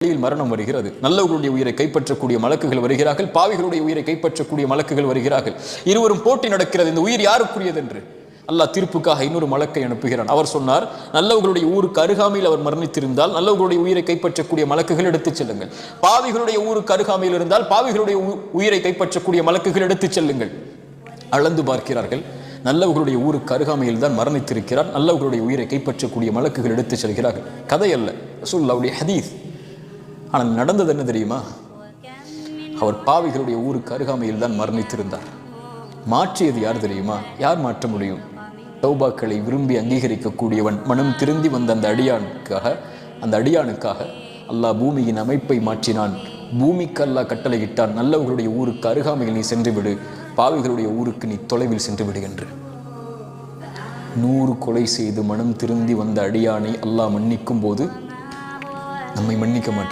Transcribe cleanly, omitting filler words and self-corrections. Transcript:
வழியில் மரணம் வருகிறது. நல்லவர்களுடைய உயிரை கைப்பற்றக்கூடிய மலக்குகள் வருகிறார்கள், பாவிகளுடைய உயிரை கைப்பற்றக்கூடிய மலக்குகள் வருகிறார்கள். இருவரும் போட்டி நடக்கிறது, இந்த உயிர் யாருக்குரியது என்று. அல்லாஹ் தீர்ப்புக்காக இன்னொரு மலக்கை அனுப்புகிறான். அவர் சொன்னார், நல்லவர்களுடைய ஊருக்கு அருகாமையில் அவர் மரணித்திருந்தால் நல்லவர்களுடைய உயிரை கைப்பற்றக்கூடிய மலக்குகள் எடுத்துச் செல்லுங்கள். பாவிகளுடைய ஊருக்கு அருகாமையில் இருந்தால் பாவிகளுடைய உயிரை கைப்பற்றக்கூடிய மலக்குகள் எடுத்துச் செல்லுங்கள். அளந்து பார்க்கிறார்கள், நல்லவர்களுடைய ஊருக்கு அருகாமையில் தான் மரணித்திருக்கிறார், நல்லவர்களுடைய உயிரை கைப்பற்றக்கூடிய மலக்குகள் எடுத்துச் செல்கிறார்கள். கதை அல்ல, ரசூலுல்லாஹ்வுடைய ஹதீஸ். ஆனால் நடந்தது என்ன தெரியுமா? அவர் பாவிகளுடைய ஊருக்கு அருகாமையில் தான் மரணித்திருந்தார். மாற்றியது யார் தெரியுமா? யார் மாற்ற முடியும்? தௌபாக்களை விரும்பி அங்கீகரிக்கக்கூடியவன் மனம் திருந்தி வந்த அந்த அடியானுக்காக அல்லாஹ் பூமியின் அமைப்பை மாற்றினான். பூமிக்கு அல்லாஹ் கட்டளையிட்டான், நல்லவர்களுடைய ஊருக்கு அருகாமையில் நீ சென்று விடு, பாவிகளுடைய ஊருக்கு நீ தொலைவில் சென்று விடு என்று. 100 கொலை செய்து மனம் திருந்தி வந்த அடியானை அல்லாஹ் மன்னிக்கும் போது நம்மை மன்னிக்க மாட்டான்.